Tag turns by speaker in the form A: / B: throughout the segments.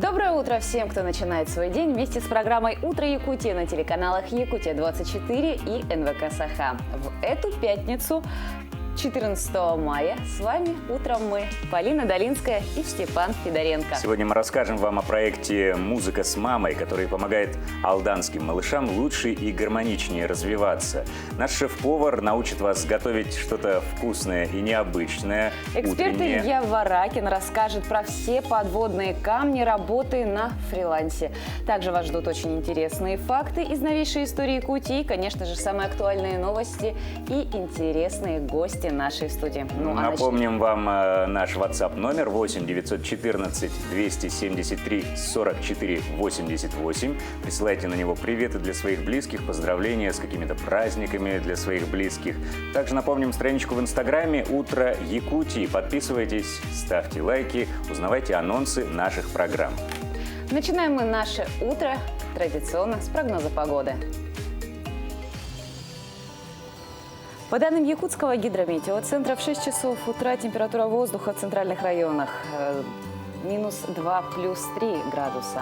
A: Доброе утро всем, кто начинает свой день вместе с программой «Утро Якутии» на телеканалах Якутия-24 и НВК Саха. В эту пятницу, 14 мая, с вами утром мы, Полина Долинская и Степан Федоренко.
B: Сегодня мы расскажем вам о проекте «Музыка с мамой», который помогает алданским малышам лучше и гармоничнее развиваться. Наш шеф-повар научит вас готовить что-то вкусное и необычное.
A: Эксперт
B: утреннее.
A: Илья Варакин расскажет про все подводные камни работы на фрилансе. Также вас ждут очень интересные факты из новейшей истории Якутии и, конечно же, самые актуальные новости и интересные гости нашей студии.
B: Напомним вам наш WhatsApp номер 8 914 273 44 88. Присылайте на него приветы для своих близких, поздравления с какими-то праздниками для своих близких. Также напомним страничку в Инстаграме «Утро Якутии». Подписывайтесь, ставьте лайки, узнавайте анонсы наших программ.
A: Начинаем мы наше утро традиционно с прогноза погоды. По данным Якутского гидрометеоцентра, в 6 часов утра температура воздуха в центральных районах минус 2 плюс 3 градуса.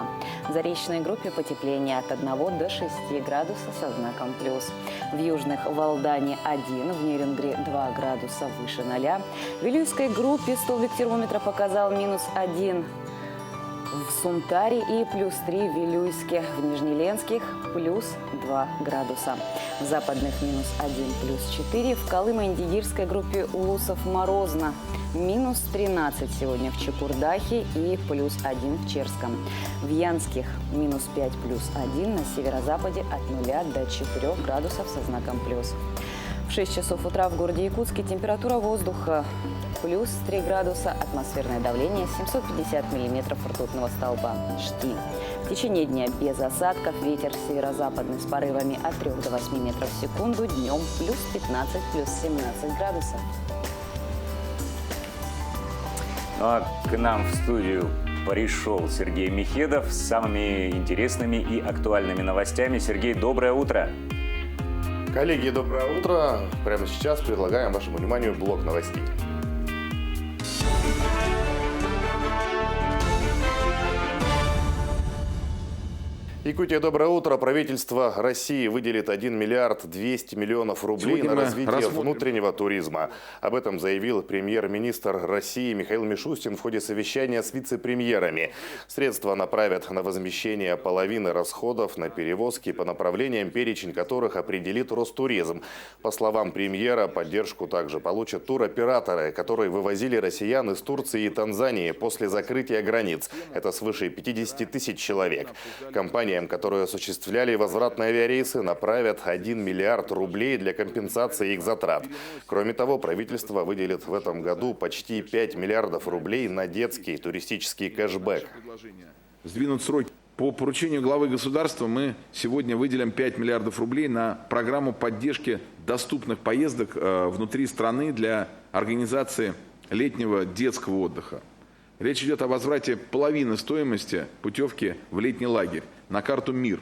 A: В Заречной группе потепление от 1 до 6 градусов со знаком плюс. В южных в Алдане 1, в Нерюнгри 2 градуса выше 0. В Вилюйской группе столбик термометра показал минус 1 в Сунтаре и плюс 3 в Вилюйске, в Нижнеленских плюс 2 градуса. В западных минус 1 плюс 4, в Колымо-Индигирской группе Улусов морозно, минус 13 сегодня в Чекурдахе и плюс 1 в Черском. В Янских минус 5 плюс 1, на северо-западе от 0 до 4 градусов со знаком плюс. В 6 часов утра в городе Якутске температура воздуха плюс 3 градуса, атмосферное давление 750 миллиметров ртутного столба, штиль. В течение дня без осадков, ветер северо-западный с порывами от 3 до 8 метров в секунду, днем плюс 15, плюс 17 градусов.
B: Ну а к нам в студию пришел Сергей Михедов с самыми интересными и актуальными новостями. Сергей, доброе утро!
C: Коллеги, доброе утро! Прямо сейчас предлагаем вашему вниманию блок новостей. Якутия, доброе утро. Правительство России выделит 1 миллиард 200 миллионов рублей на развитие внутреннего туризма. Об этом заявил премьер-министр России Михаил Мишустин в ходе совещания с вице-премьерами. Средства направят на возмещение половины расходов на перевозки по направлениям, перечень которых определит Ростуризм. По словам премьера, поддержку также получат туроператоры, которые вывозили россиян из Турции и Танзании после закрытия границ. Это свыше 50 тысяч человек. Компания, которые осуществляли возвратные авиарейсы, направят 1 миллиард рублей для компенсации их затрат. Кроме того, правительство выделит в этом году почти 5 миллиардов рублей на детский туристический кэшбэк.
D: Сдвинуть сроки. По поручению главы государства мы сегодня выделим 5 миллиардов рублей на программу поддержки доступных поездок внутри страны для организации летнего детского отдыха. Речь идет о возврате половины стоимости путевки в летний лагерь на карту «Мир».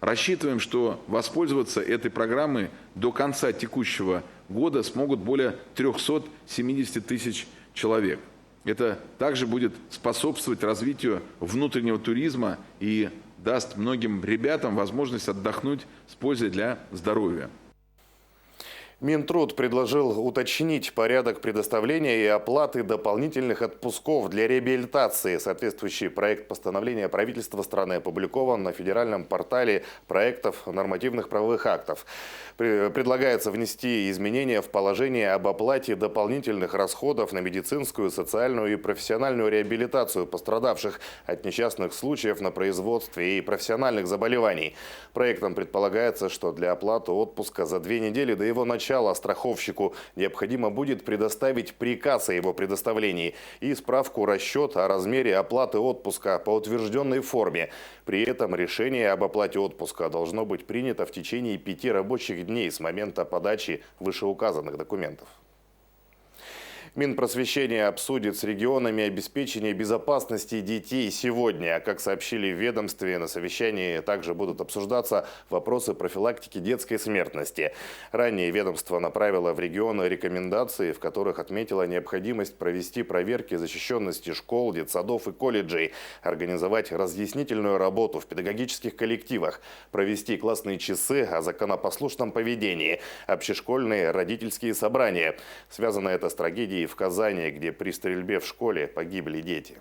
D: Рассчитываем, что воспользоваться этой программой до конца текущего года смогут более 370 тысяч человек. Это также будет способствовать развитию внутреннего туризма и даст многим ребятам возможность отдохнуть с пользой для здоровья.
C: Минтруд предложил уточнить порядок предоставления и оплаты дополнительных отпусков для реабилитации. Соответствующий проект постановления правительства страны опубликован на федеральном портале проектов нормативных правовых актов. Предлагается внести изменения в положение об оплате дополнительных расходов на медицинскую, социальную и профессиональную реабилитацию пострадавших от несчастных случаев на производстве и профессиональных заболеваний. Проектом предполагается, что для оплаты отпуска за 2 недели до его начала страховщику необходимо будет предоставить приказ о его предоставлении и справку расчета о размере оплаты отпуска по утвержденной форме. При этом решение об оплате отпуска должно быть принято в течение 5 рабочих дней с момента подачи вышеуказанных документов. Минпросвещение обсудит с регионами обеспечение безопасности детей сегодня. Как сообщили в ведомстве, на совещании также будут обсуждаться вопросы профилактики детской смертности. Ранее ведомство направило в регионы рекомендации, в которых отметило необходимость провести проверки защищенности школ, детсадов и колледжей, организовать разъяснительную работу в педагогических коллективах, провести классные часы о законопослушном поведении, общешкольные родительские собрания. Связано это с трагедией в Казани, где при стрельбе в школе погибли дети.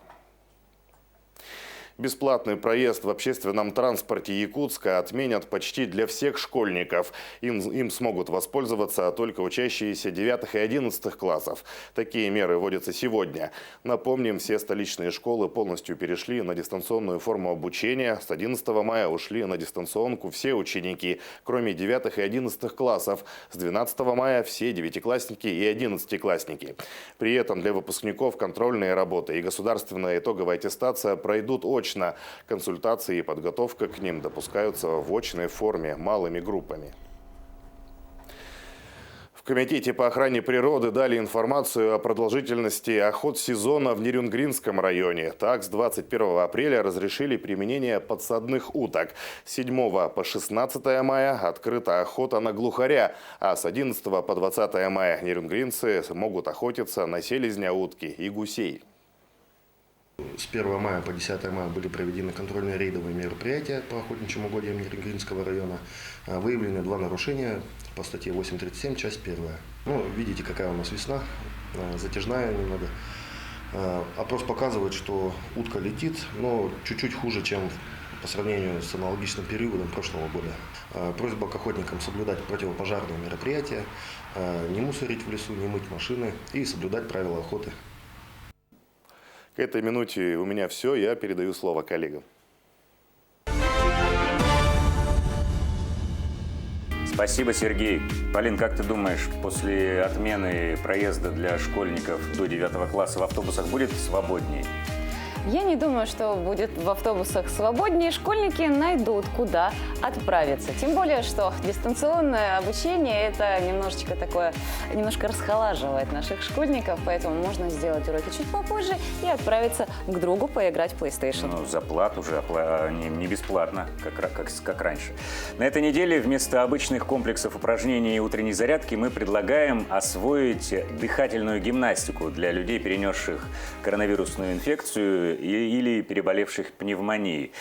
C: Бесплатный проезд в общественном транспорте Якутска отменят почти для всех школьников. Им смогут воспользоваться только учащиеся 9 и 11 классов. Такие меры вводятся сегодня. Напомним, все столичные школы полностью перешли на дистанционную форму обучения. С 11 мая ушли на дистанционку все ученики, кроме 9 и 11 классов. С 12 мая все девятиклассники и 11-классники. При этом для выпускников контрольные работы и государственная итоговая аттестация пройдут очно. Консультации и подготовка к ним допускаются в очной форме малыми группами. В Комитете по охране природы дали информацию о продолжительности охотсезона в Нерюнгринском районе. Так, с 21 апреля разрешили применение подсадных уток. С 7 по 16 мая открыта охота на глухаря, а с 11 по 20 мая нерюнгринцы могут охотиться на селезня утки и гусей.
E: С 1 мая по 10 мая были проведены контрольные рейдовые мероприятия по охотничьим угодьям Нерюнгринского района. Выявлены 2 нарушения по статье 8.37, часть 1. Видите, какая у нас весна, затяжная немного. Опрос показывает, что утка летит, но чуть-чуть хуже, чем по сравнению с аналогичным периодом прошлого года. Просьба к охотникам соблюдать противопожарные мероприятия, не мусорить в лесу, не мыть машины и соблюдать правила охоты.
C: К этой минуте у меня все. Я передаю слово коллегам.
B: Спасибо, Сергей. Полин, как ты думаешь, после отмены проезда для школьников до 9 класса в автобусах будет свободней?
A: Я не думаю, что будет в автобусах свободнее. Школьники найдут, куда отправиться. Тем более, что дистанционное обучение – это немножко расхолаживает наших школьников. Поэтому можно сделать уроки чуть попозже и отправиться к другу поиграть в PlayStation.
B: За плату уже, не бесплатно, как раньше. На этой неделе вместо обычных комплексов упражнений и утренней зарядки мы предлагаем освоить дыхательную гимнастику для людей, перенесших коронавирусную инфекцию или переболевших пневмонией.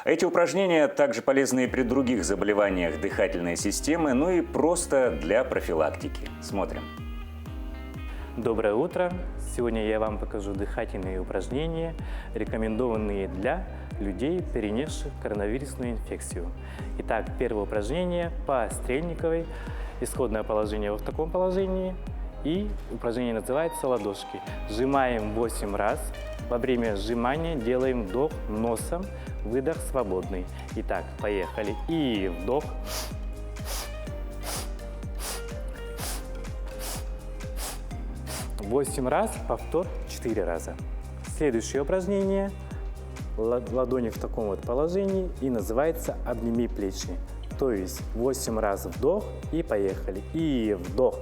B: Эти упражнения также полезны и при других заболеваниях дыхательной системы, ну и просто для профилактики. Смотрим.
F: Доброе утро! Сегодня я вам покажу дыхательные упражнения, рекомендованные для людей, перенесших коронавирусную инфекцию. Итак, первое упражнение по Стрельниковой. Исходное положение вот в таком положении. И упражнение называется ладошки. Сжимаем 8 раз. Во время сжимания делаем вдох носом, выдох свободный. Итак, поехали. И вдох. Восемь раз, повтор 4 раза. Следующее упражнение. Ладони в таком вот положении и называется «Обними плечи». То есть 8 раз вдох и поехали. И вдох.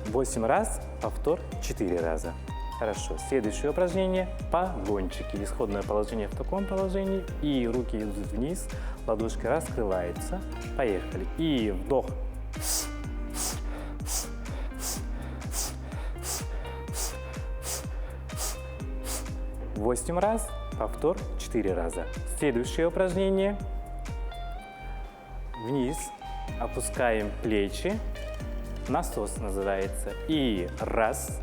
F: 8 раз, повтор 4 раза. Хорошо. Следующее упражнение – погончики. Исходное положение в таком положении. И руки идут вниз, ладошки раскрываются. Поехали. И вдох. Восемь раз, повтор 4 раза. Следующее упражнение. Вниз опускаем плечи. Насос называется. И раз.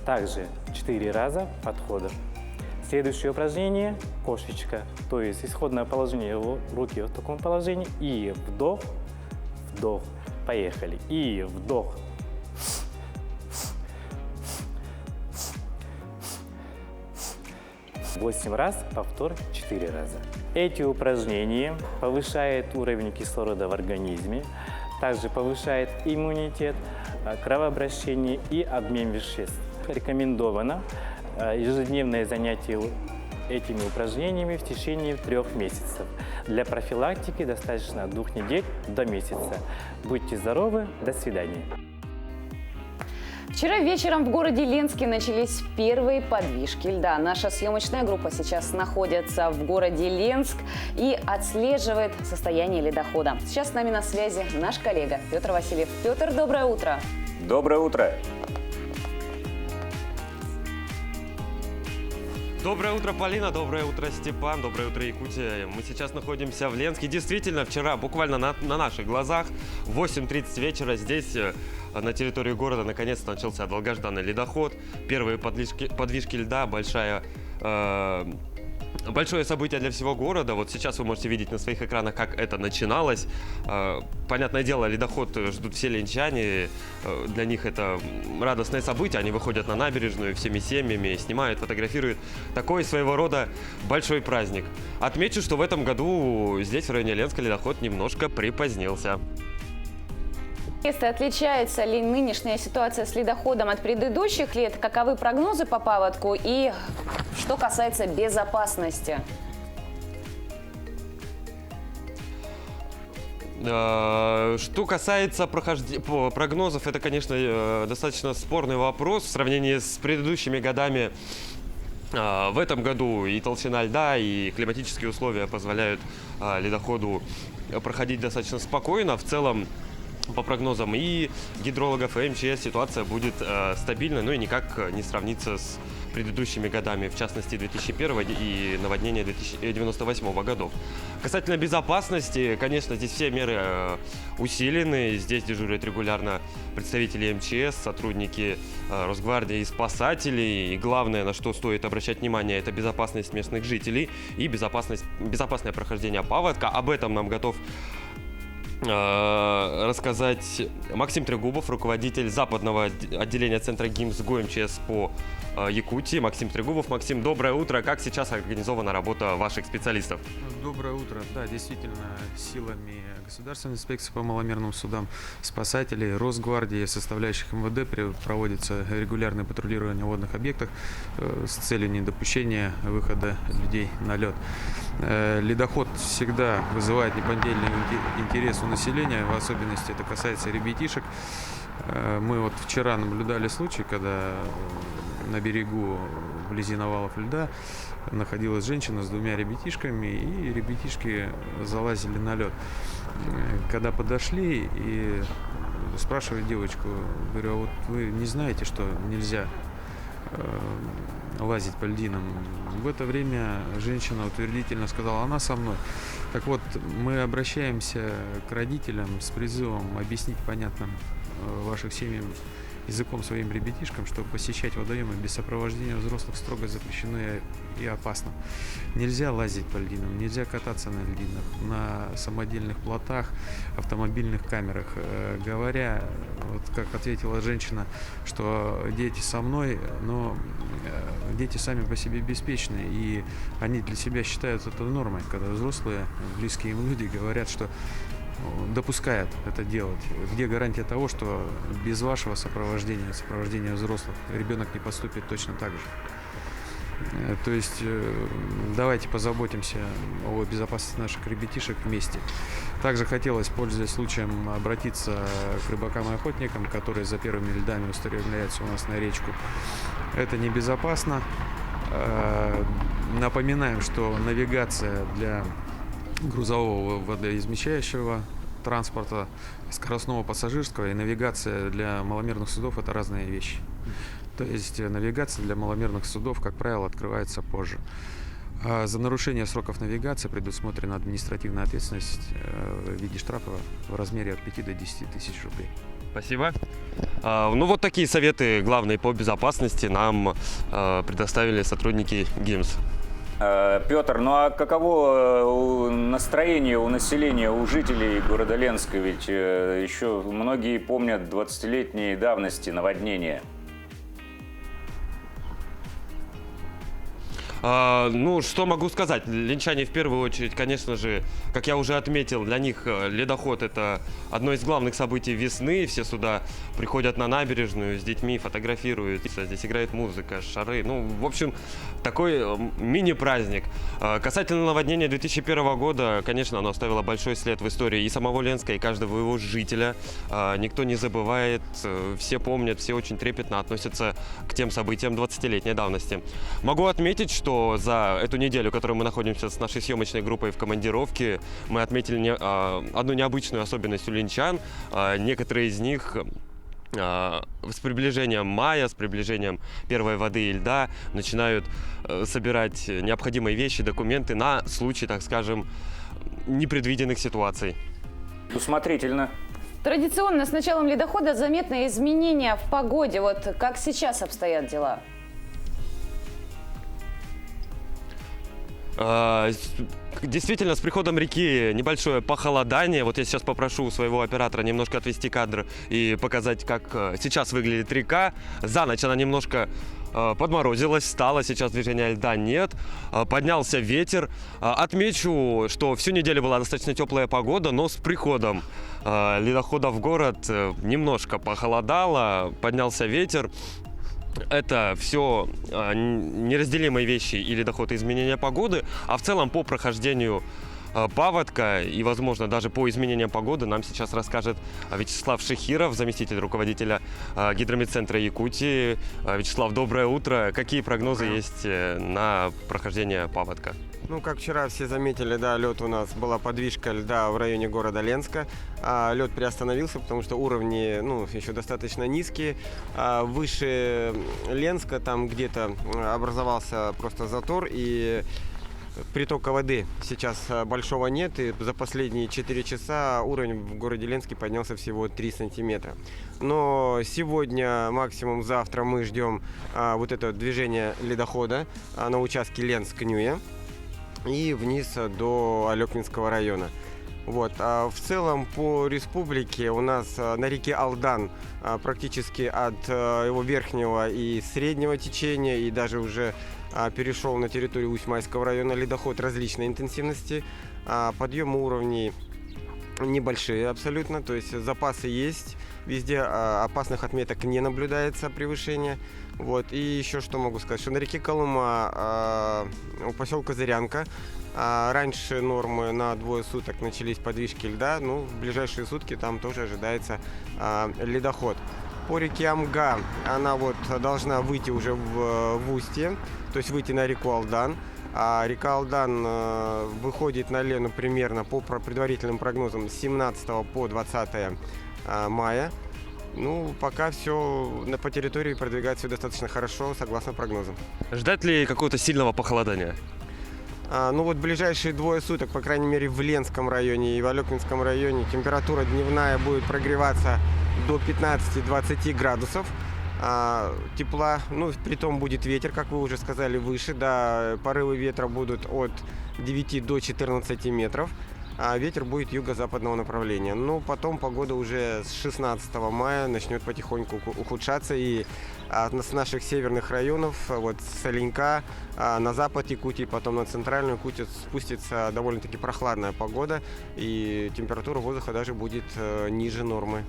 F: Также 4 раза подхода. Следующее упражнение – кошечка. То есть исходное положение руки в таком положении. И вдох, вдох. Поехали. И вдох. Восемь раз, повтор 4 раза. Эти упражнения повышают уровень кислорода в организме, также повышает иммунитет, кровообращение и обмен веществ. рекомендовано ежедневное занятие этими упражнениями в течение 3 месяцев. Для профилактики достаточно 2 недель до месяца. Будьте здоровы, до свидания.
A: Вчера вечером в городе Ленске начались первые подвижки льда. Наша съемочная группа сейчас находится в городе Ленск и отслеживает состояние ледохода. Сейчас с нами на связи наш коллега Петр Васильев. Петр, доброе утро.
B: Доброе утро.
G: Доброе утро, Полина, доброе утро, Степан, доброе утро, Якутия. Мы сейчас находимся в Ленске. Действительно, вчера, буквально на наших глазах, в 8:30 вечера здесь, на территории города, наконец-то начался долгожданный ледоход. Первые подвижки льда, большое событие для всего города. Вот сейчас вы можете видеть на своих экранах, как это начиналось. Понятное дело, ледоход ждут все ленчане. Для них это радостное событие. Они выходят на набережную всеми семьями, снимают, фотографируют. Такой своего рода большой праздник. Отмечу, что в этом году здесь, в районе Ленска, ледоход немножко припозднился.
A: Отличается ли нынешняя ситуация с ледоходом от предыдущих лет? Каковы прогнозы по паводку? И что касается безопасности?
G: Что касается прогнозов, это, конечно, достаточно спорный вопрос в сравнении с предыдущими годами. В этом году и толщина льда, и климатические условия позволяют ледоходу проходить достаточно спокойно. В целом, по прогнозам и гидрологов, и МЧС, ситуация будет стабильной, но и никак не сравнится с предыдущими годами, в частности 2001 и наводнения 1998 годов. Касательно безопасности, конечно, здесь все меры усилены. Здесь дежурят регулярно представители МЧС, сотрудники Росгвардии и спасатели. И главное, на что стоит обращать внимание, это безопасность местных жителей и безопасное прохождение паводка. Об этом нам готов рассказать Максим Трегубов, руководитель западного отделения Центра ГИМС ГУ-МЧС по Якутии. Максим Трегубов. Максим, доброе утро. Как сейчас организована работа ваших специалистов?
H: Доброе утро. Да, действительно, силами Государственной инспекции по маломерным судам, спасателей, Росгвардии, составляющих МВД проводится регулярное патрулирование водных объектов с целью недопущения выхода людей на лед. Ледоход всегда вызывает неподдельный интерес у населения, в особенности это касается ребятишек. Мы вот вчера наблюдали случай, когда на берегу вблизи навалов льда находилась женщина с 2 ребятишками, и ребятишки залазили на лед. Когда подошли и спрашивали девочку, говорю, а вот вы не знаете, что нельзя лазить по льдинам? В это время женщина утвердительно сказала, она со мной. Так вот, мы обращаемся к родителям с призывом объяснить понятным вашим семьям языком своим ребятишкам, что посещать водоемы без сопровождения взрослых строго запрещено и опасно. Нельзя лазить по льдинам, нельзя кататься на льдинах, на самодельных плотах, автомобильных камерах. Говоря, вот как ответила женщина, что дети со мной, но дети сами по себе беспечны, и они для себя считают это нормой, когда взрослые, близкие им люди говорят, что допускают это делать. Где гарантия того, что без вашего сопровождения взрослых, ребенок не поступит точно так же? То есть давайте позаботимся о безопасности наших ребятишек вместе. Также хотелось, пользуясь случаем, обратиться к рыбакам и охотникам, которые за первыми льдами устремляются у нас на речку. Это небезопасно. Напоминаем, что навигация для грузового водоизмещающего транспорта, скоростного пассажирского и навигация для маломерных судов – это разные вещи. То есть навигация для маломерных судов, как правило, открывается позже. А за нарушение сроков навигации предусмотрена административная ответственность в виде штрафа в размере от 5 до 10 тысяч рублей.
G: Спасибо. Ну вот такие советы главные по безопасности нам предоставили сотрудники ГИМС.
B: Петр, ну а каково настроение у населения, у жителей города Ленска? Ведь еще многие помнят 20-летней давности наводнения.
G: Ну, что могу сказать? Линчане в первую очередь, конечно же, как я уже отметил, для них ледоход – это одно из главных событий весны. Все сюда приходят на набережную с детьми, фотографируются, здесь играет музыка, шары. Ну, в общем, такой мини-праздник. Касательно наводнения 2001 года, конечно, оно оставило большой след в истории и самого Ленска, и каждого его жителя. Никто не забывает, все помнят, все очень трепетно относятся к тем событиям 20-летней давности. Могу отметить, что за эту неделю, в которой мы находимся с нашей съемочной группой в командировке, мы отметили одну необычную особенность у линчан. Некоторые из них с приближением мая, с приближением первой воды и льда начинают собирать необходимые вещи, документы на случай, так скажем, непредвиденных ситуаций.
B: Усмотрительно.
A: Традиционно с началом ледохода заметны изменения в погоде. Вот как сейчас обстоят дела?
G: Действительно, с приходом реки небольшое похолодание. Вот я сейчас попрошу своего оператора немножко отвести кадр и показать, как сейчас выглядит река. За ночь она немножко подморозилась, стала, сейчас движения льда нет, поднялся ветер. Отмечу, что всю неделю была достаточно теплая погода, но с приходом ледохода в город немножко похолодало, поднялся ветер. Это все неразделимые вещи и ледоход и изменения погоды, а в целом по прохождению паводка и, возможно, даже по изменениям погоды нам сейчас расскажет Вячеслав Шехиров, заместитель руководителя гидрометцентра Якутии. Вячеслав, доброе утро. Какие прогнозы есть на прохождение паводка?
I: Ну, как вчера все заметили, да, лед у нас, была подвижка льда в районе города Ленска. Лед приостановился, потому что уровни, ну, еще достаточно низкие. Выше Ленска там где-то образовался просто затор, и притока воды сейчас большого нет, и за последние 4 часа уровень в городе Ленске поднялся всего 3 сантиметра. Но сегодня, максимум завтра, мы ждем вот это движение ледохода на участке Ленск-Нюя и вниз до Алекнинского района. Вот. А в целом по республике у нас на реке Алдан практически от его верхнего и среднего течения, и даже уже перешел на территорию Усть-Майского района ледоход различной интенсивности. Подъемы уровней небольшие абсолютно, то есть запасы есть, везде опасных отметок не наблюдается превышения. Вот. И еще что могу сказать, что на реке Колыма у поселка Зырянка раньше нормы на двое суток начались подвижки льда, ну, в ближайшие сутки там тоже ожидается ледоход. По реке Амга она вот должна выйти уже в устье, то есть выйти на реку Алдан. А река Алдан выходит на Лену примерно по предварительным прогнозам с 17 по 20 мая. Ну, пока все по территории продвигается достаточно хорошо, согласно прогнозам.
G: Ждать ли какого-то сильного похолодания?
I: Ну вот ближайшие двое суток, по крайней мере в Ленском районе и в Алекнинском районе, температура дневная будет прогреваться до 15-20 градусов тепла. Ну, притом будет ветер, как вы уже сказали, выше. Да, порывы ветра будут от 9 до 14 метров. А ветер будет юго-западного направления. Но потом погода уже с 16 мая начнет потихоньку ухудшаться. И с наших северных районов, вот с Оленька на запад Якутии, потом на центральную Якутию спустится довольно-таки прохладная погода. И температура воздуха даже будет ниже нормы.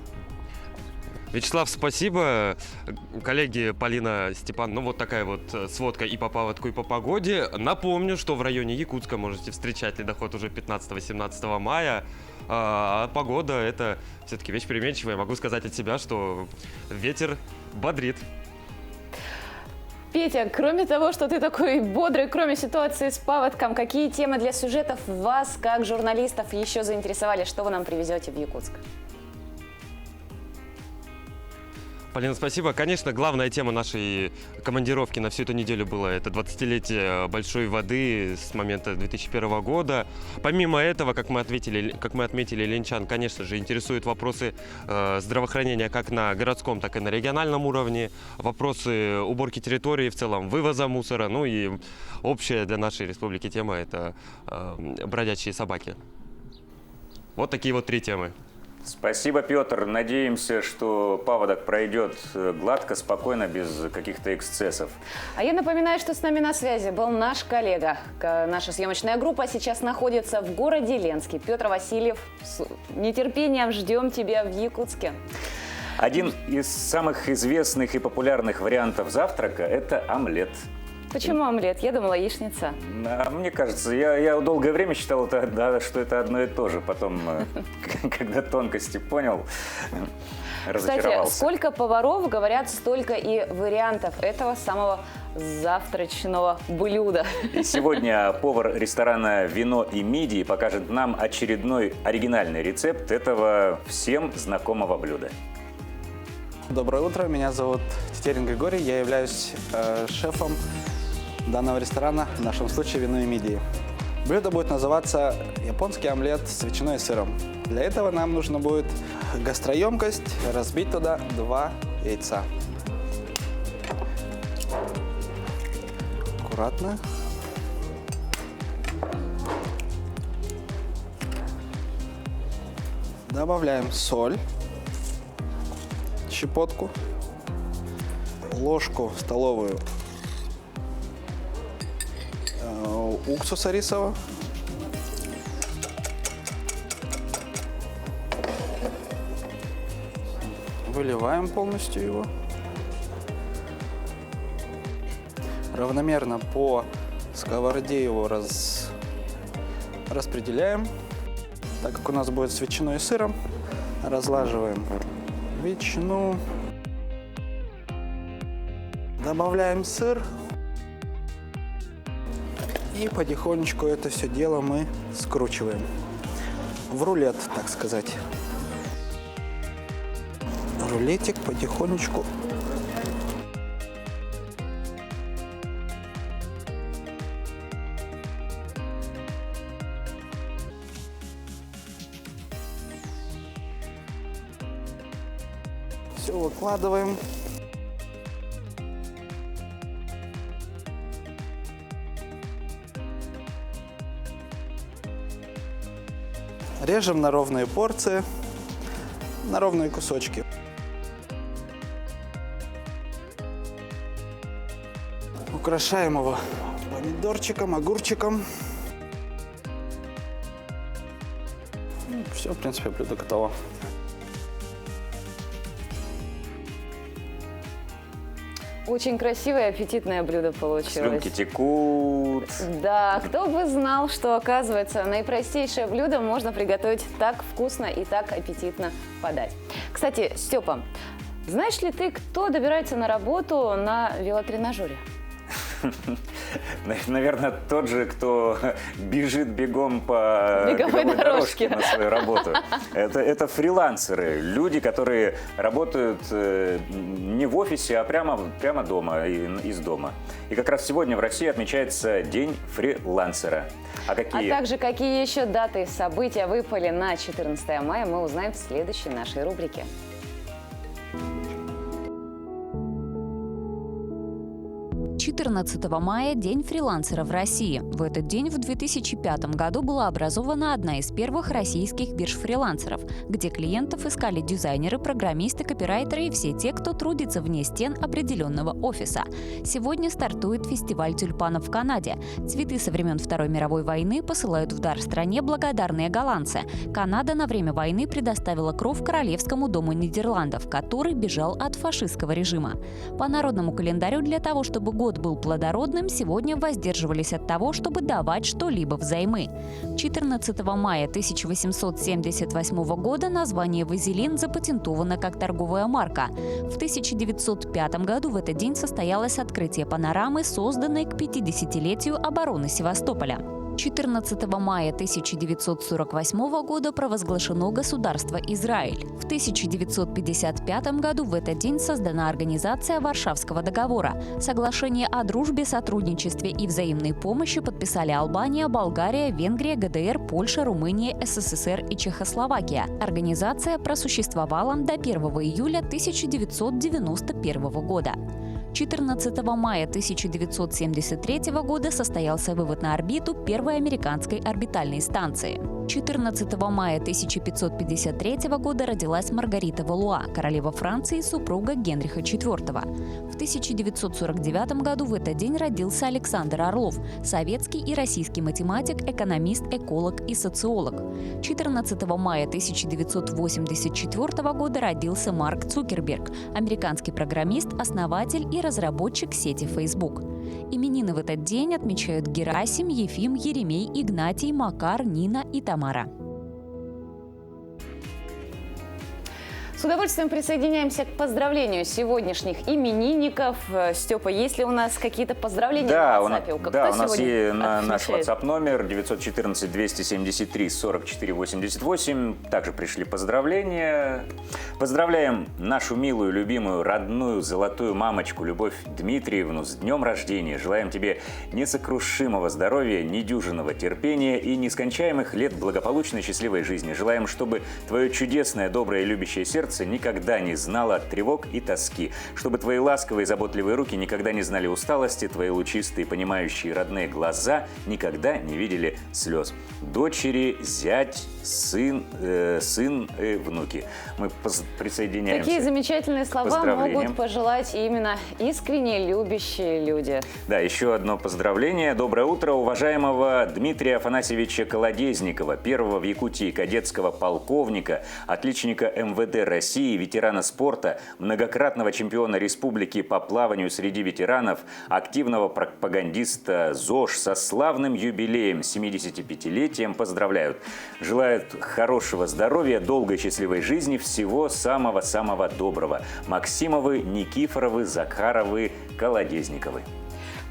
G: Вячеслав, спасибо. Коллеги, Полина, Степан, ну вот такая вот сводка и по паводку, и по погоде. Напомню, что в районе Якутска можете встречать ледоход уже 15-17 мая. А погода – это все-таки вещь переменчивая. Могу сказать от себя, что ветер бодрит.
A: Петя, кроме того, что ты такой бодрый, кроме ситуации с паводком, какие темы для сюжетов вас, как журналистов, еще заинтересовали? Что вы нам привезете в Якутск?
G: Полина, спасибо. Конечно, главная тема нашей командировки на всю эту неделю была это 20-летие большой воды с момента 2001 года. Помимо этого, как мы отметили, линчан, конечно же, интересуют вопросы здравоохранения как на городском, так и на региональном уровне, вопросы уборки территории в целом, вывоза мусора, ну и общая для нашей республики тема – это бродячие собаки. Вот такие вот 3 темы.
B: Спасибо, Петр. Надеемся, что паводок пройдет гладко, спокойно, без каких-то эксцессов.
A: А я напоминаю, что с нами на связи был наш коллега. Наша съемочная группа сейчас находится в городе Ленске. Петр Васильев, с нетерпением ждем тебя в Якутске.
B: Один из самых известных и популярных вариантов завтрака – это омлет.
A: Почему омлет? Я думала, яичница.
B: Мне кажется, я долгое время считал, что это одно и то же. Потом, когда тонкости понял, разочаровался.
A: Кстати, сколько поваров, говорят, столько и вариантов этого самого завтрачного блюда.
B: И сегодня повар ресторана «Вино и мидии» покажет нам очередной оригинальный рецепт этого всем знакомого блюда.
J: Доброе утро, меня зовут Тетерин Григорий, я являюсь шефом данного ресторана, в нашем случае «Вино и мидии». Блюдо будет называться японский омлет с ветчиной и сыром. Для этого нам нужно будет гастроемкость, разбить туда 2 яйца. Аккуратно. Добавляем соль, щепотку, ложку столовую уксуса рисового, выливаем полностью его, равномерно по сковороде его распределяем. Так как у нас будет с ветчиной и сыром, разлаживаем ветчину, добавляем сыр и потихонечку это все дело мы скручиваем в рулет, так сказать. Рулетик потихонечку все выкладываем. Режем на ровные порции, на ровные кусочки. Украшаем его помидорчиком, огурчиком. Все, в принципе, блюдо готово.
A: Очень красивое и аппетитное блюдо получилось.
B: Слюнки текут.
A: Да, кто бы знал, что, оказывается, наипростейшее блюдо можно приготовить так вкусно и так аппетитно подать. Кстати, Степа, знаешь ли ты, кто добирается на работу на велотренажере?
B: Наверное, тот же, кто бежит бегом по беговой дорожке на свою работу. Это фрилансеры, люди, которые работают не в офисе, а прямо дома, из дома. И как раз сегодня в России отмечается День фрилансера. А
A: также какие еще даты и события выпали на 14 мая, мы узнаем в следующей нашей рубрике.
K: 14 мая – День фрилансера в России. В этот день в 2005 году была образована одна из первых российских бирж фрилансеров, где клиентов искали дизайнеры, программисты, копирайтеры и все те, кто трудится вне стен определенного офиса. Сегодня стартует фестиваль тюльпанов в Канаде. Цветы со времен Второй мировой войны посылают в дар стране благодарные голландцы. Канада на время войны предоставила кров Королевскому дому Нидерландов, который бежал от фашистского режима. По народному календарю для того, чтобы год был плодородным, сегодня воздерживались от того, чтобы давать что-либо взаймы. 14 мая 1878 года название «Вазелин» запатентовано как торговая марка. В 1905 году в этот день состоялось открытие панорамы, созданной к 50-летию обороны Севастополя. 14 мая 1948 года провозглашено государство Израиль. В 1955 году в этот день создана Организация Варшавского договора. Соглашение о дружбе, сотрудничестве и взаимной помощи подписали Албания, Болгария, Венгрия, ГДР, Польша, Румыния, СССР и Чехословакия. Организация просуществовала до 1 июля 1991 года. 14 мая 1973 года состоялся вывод на орбиту первой американской орбитальной станции. 14 мая 1553 года родилась Маргарита Валуа, королева Франции, супруга Генриха IV. В 1949 году в этот день родился Александр Орлов, советский и российский математик, экономист, эколог и социолог. 14 мая 1984 года родился Марк Цукерберг, американский программист, основатель и разработчик сети Facebook. Именины в этот день отмечают Герасим, Ефим, Еремей, Игнатий, Макар, Нина и Тамара.
A: С удовольствием присоединяемся к поздравлению сегодняшних именинников. Степа, есть ли у нас какие-то поздравления
B: да,
A: в WhatsApp?
B: У нас есть наш WhatsApp номер 914-273-44-88. Также пришли поздравления. Поздравляем нашу милую, любимую, родную, золотую мамочку Любовь Дмитриевну с днем рождения. Желаем тебе несокрушимого здоровья, недюжинного терпения и нескончаемых лет благополучной, счастливой жизни. Желаем, чтобы твое чудесное, доброе и любящее сердце никогда не знало тревог и тоски, чтобы твои ласковые и заботливые руки никогда не знали усталости, твои лучистые, понимающие, родные глаза никогда не видели слез. Дочери, зять, сын и внуки. Мы присоединяемся.
A: Такие замечательные слова могут пожелать именно искренне любящие люди.
B: Да, еще одно поздравление. Доброе утро уважаемого Дмитрия Афанасьевича Колодезникова, первого в Якутии кадетского полковника, отличника МВД России, ветерана спорта, многократного чемпиона республики по плаванию среди ветеранов, активного пропагандиста ЗОЖ со славным юбилеем, 75-летием поздравляют. Желают хорошего здоровья, долгой счастливой жизни, всего самого-самого доброго. Максимовы, Никифоровы, Захаровы, Колодезниковы.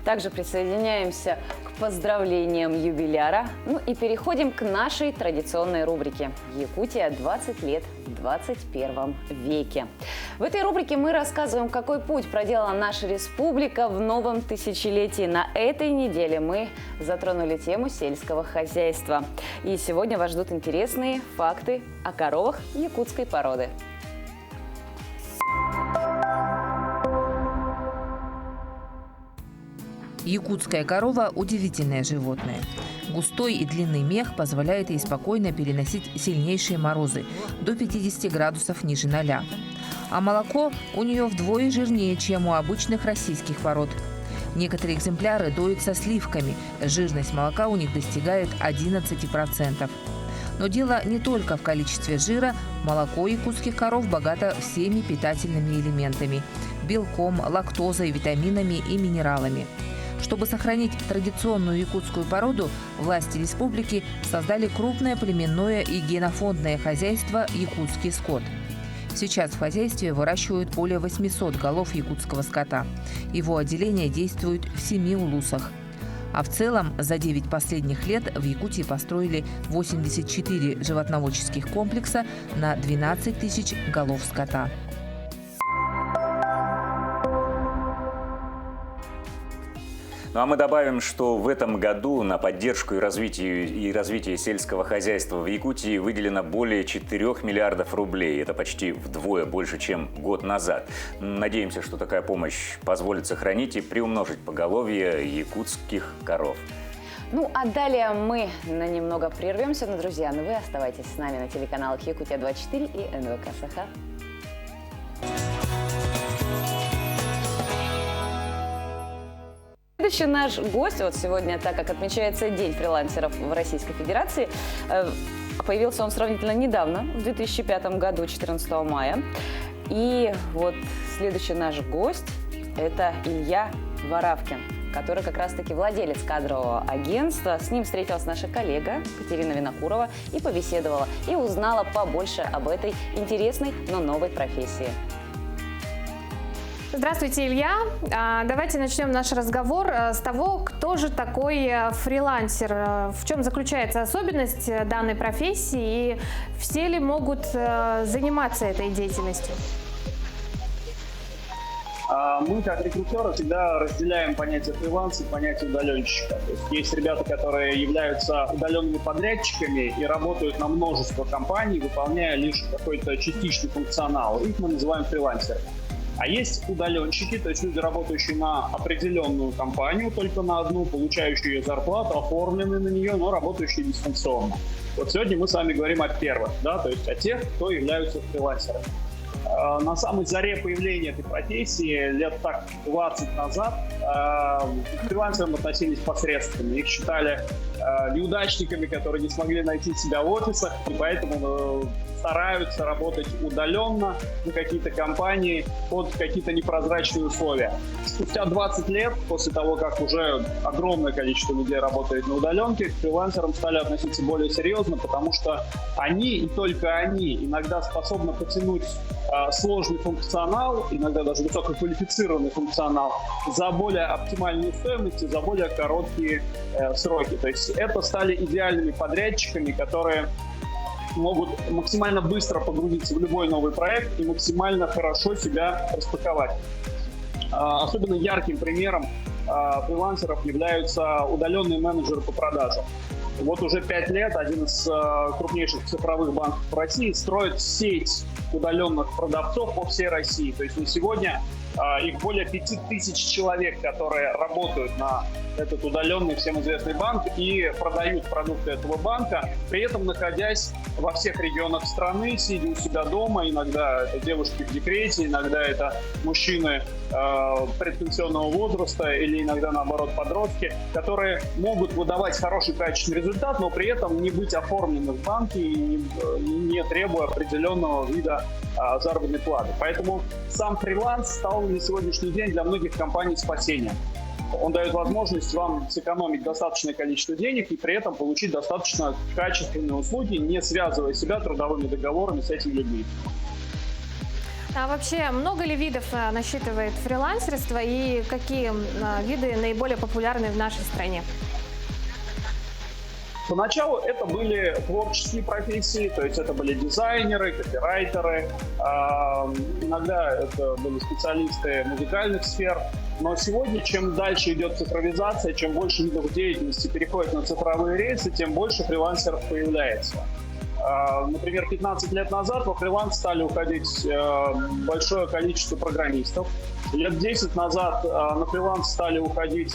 A: Также присоединяемся к поздравлениям юбиляра. Ну и переходим к нашей традиционной рубрике «Якутия 20 лет в 21 веке». В этой рубрике мы рассказываем, какой путь проделала наша республика в новом тысячелетии. На этой неделе мы затронули тему сельского хозяйства. И сегодня вас ждут интересные факты о коровах якутской породы.
L: Якутская корова – удивительное животное. Густой и длинный мех позволяет ей спокойно переносить сильнейшие морозы – до 50 градусов ниже 0. А молоко у нее вдвое жирнее, чем у обычных российских пород. Некоторые экземпляры доят со сливками. Жирность молока у них достигает 11%. Но дело не только в количестве жира. Молоко якутских коров богато всеми питательными элементами – белком, лактозой, витаминами и минералами. Чтобы сохранить традиционную якутскую породу, власти республики создали крупное племенное и генофондное хозяйство «Якутский скот». Сейчас в хозяйстве выращивают более 800 голов якутского скота. Его отделения действуют в 7 улусах. А в целом за 9 последних лет в Якутии построили 84 животноводческих комплекса на 12 тысяч голов скота.
B: Ну а мы добавим, что в этом году на поддержку и развитие сельского хозяйства в Якутии выделено более 4 миллиардов рублей. Это почти вдвое больше, чем год назад. Надеемся, что такая помощь позволит сохранить и приумножить поголовье якутских коров.
A: Ну, а далее мы на немного прервемся, но, друзья, вы оставайтесь с нами на телеканалах Якутия-24 и НВК Саха. Следующий наш гость, вот сегодня, так как отмечается День фрилансеров в Российской Федерации, появился он сравнительно недавно, в 2005 году, 14 мая. И вот следующий наш гость – это Илья Воравкин, который как раз-таки владелец кадрового агентства. С ним встретилась наша коллега Катерина Винокурова и побеседовала, и узнала побольше об этой интересной, но новой профессии.
M: Здравствуйте, Илья. Давайте начнем наш разговор с того, кто же такой фрилансер, в чем заключается особенность данной профессии и все ли могут заниматься этой деятельностью?
N: Мы, как рекрутеры, всегда разделяем понятие фриланса и понятие удаленщика. То есть ребята, которые являются удаленными подрядчиками и работают на множество компаний, выполняя лишь какой-то частичный функционал. Их мы называем фрилансерами. А есть удаленщики, то есть люди, работающие на определенную компанию, только на одну, получающие ее зарплату, оформленные на нее, но работающие дистанционно. Вот сегодня мы с вами говорим о первых, да, то есть о тех, кто являются фрилансерами. На самой заре появления этой профессии, лет так 20 назад, к фрилансерам относились посредственно. Их считали неудачниками, которые не смогли найти себя в офисах, и поэтому стараются работать удаленно на какие-то компании под какие-то непрозрачные условия. Спустя 20 лет, после того, как уже огромное количество людей работает на удаленке, к фрилансерам стали относиться более серьезно, потому что они, и только они, иногда способны потянуть сложный функционал, иногда даже высококвалифицированный функционал, за более оптимальную стоимость и за более короткие сроки. То есть это стали идеальными подрядчиками, которые могут максимально быстро погрузиться в любой новый проект и максимально хорошо себя распаковать. Особенно ярким примером фрилансеров являются удаленные менеджеры по продажам. Вот уже 5 лет один из крупнейших цифровых банков в России строит сеть удаленных продавцов по всей России. То есть на сегодня их более 5000 человек, которые работают на этот удаленный всем известный банк и продают продукты этого банка, при этом находясь во всех регионах страны, сидя у себя дома. Иногда это девушки в декрете, иногда это мужчины предпенсионного возраста или иногда, наоборот, подростки, которые могут выдавать хороший качественный результат, но при этом не быть оформлены в банке и не требуя определенного вида заработной платы. Поэтому сам фриланс стал на сегодняшний день для многих компаний спасением. Он дает возможность вам сэкономить достаточное количество денег и при этом получить достаточно качественные услуги, не связывая себя трудовыми договорами с этими людьми.
M: А вообще, много ли видов насчитывает фрилансерство и какие виды наиболее популярны в нашей стране?
N: Поначалу это были творческие профессии, то есть это были дизайнеры, копирайтеры, иногда это были специалисты музыкальных сфер. Но сегодня, чем дальше идет цифровизация, чем больше видов деятельности переходит на цифровые рельсы, тем больше фрилансеров появляется. Например, 15 лет назад во фриланс стали уходить большое количество программистов. Лет 10 назад на фриланс стали уходить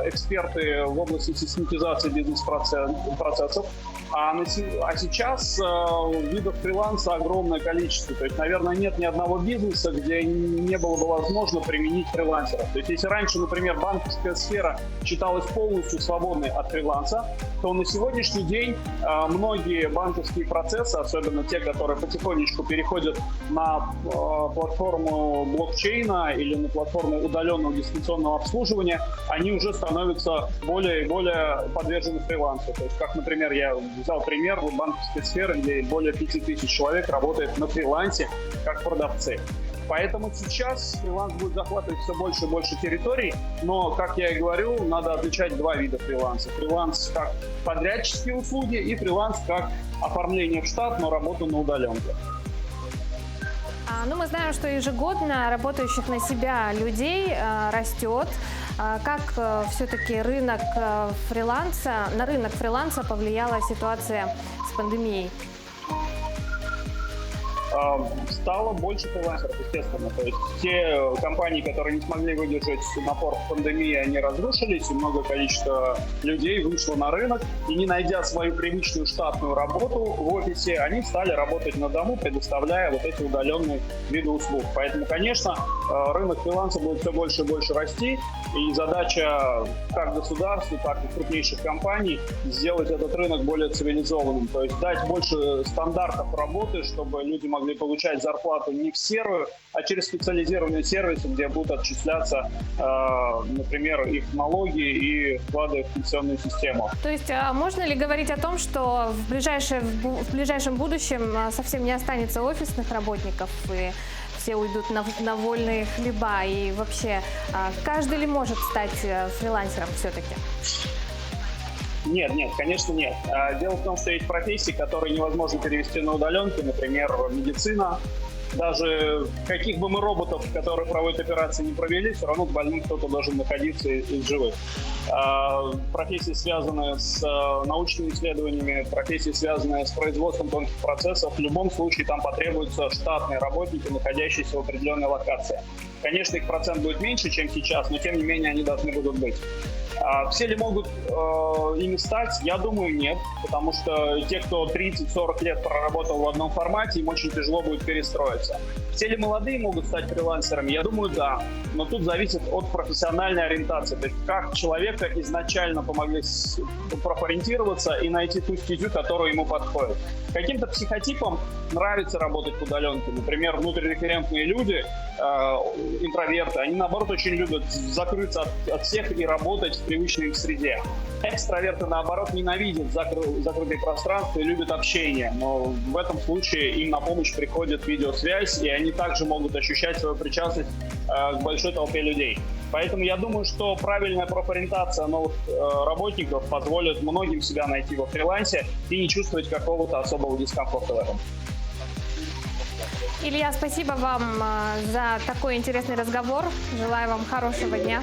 N: эксперты в области систематизации бизнес-процессов. А сейчас видов фриланса огромное количество. То есть, наверное, нет ни одного бизнеса, где не было бы возможно применить фрилансеров. То есть, если раньше, например, банковская сфера считалась полностью свободной от фриланса, то на сегодняшний день многие банковские процессы, особенно те, которые потихонечку переходят на платформу блокчейна или на платформу удаленного дистанционного обслуживания, они уже становятся более и более подвержены фрилансу. То есть, как, например, я взял пример банковской сферы, где более 5000 человек работает на фрилансе как продавцы. Поэтому сейчас фриланс будет захватывать все больше и больше территорий, но, как я и говорю, надо отличать два вида фриланса. Фриланс как подрядческие услуги и фриланс как оформление в штат, но работу на удаленке.
M: Мы знаем, что ежегодно работающих на себя людей растет. Как все-таки на рынок фриланса повлияла ситуация с пандемией?
N: Стало больше фрилансеров, естественно. То есть те компании, которые не смогли выдержать напор пандемии, они разрушились, и многое количество людей вышло на рынок, и не найдя свою привычную штатную работу в офисе, они стали работать на дому, предоставляя вот эти удаленные виды услуг. Поэтому, конечно, рынок фриланса будет все больше и больше расти, и задача как государства, так и крупнейших компаний сделать этот рынок более цивилизованным, то есть дать больше стандартов работы, чтобы люди могли получать зарплату не в серую, а через специализированные сервисы, где будут отчисляться, например, их налоги и вклады в пенсионную систему.
M: То есть можно ли говорить о том, что в ближайшем будущем совсем не останется офисных работников и все уйдут на вольные хлеба? И вообще, каждый ли может стать фрилансером все-таки?
N: Нет, конечно, нет. Дело в том, что есть профессии, которые невозможно перевести на удаленку, например, медицина, даже каких бы мы роботов, которые проводят операции, не провели, все равно к больным кто-то должен находиться из живых. Профессии, связанные с научными исследованиями, профессии, связанные с производством тонких процессов, в любом случае там потребуются штатные работники, находящиеся в определенной локации. Конечно, их процент будет меньше, чем сейчас, но тем не менее они должны будут быть. Все ли могут ими стать? Я думаю, нет, потому что те, кто 30-40 лет проработал в одном формате, им очень тяжело будет перестроиться. Все ли молодые могут стать фрилансерами? Я думаю, да. Но тут зависит от профессиональной ориентации. То есть как человека изначально помогли профориентироваться и найти ту стезю, которая ему подходит. Каким-то психотипам нравится работать в удаленке. Например, внутриреферентные люди, интроверты, они наоборот очень любят закрыться от всех и работать в привычной им среде. Экстраверты, наоборот, ненавидят закрытые пространства и любят общение. Но в этом случае им на помощь приходит видеосвязь, и они также могут ощущать свою причастность к большой толпе людей. Поэтому я думаю, что правильная профориентация новых работников позволит многим себя найти во фрилансе и не чувствовать какого-то особого дискомфорта в этом.
M: Илья, спасибо вам за такой интересный разговор. Желаю вам хорошего дня.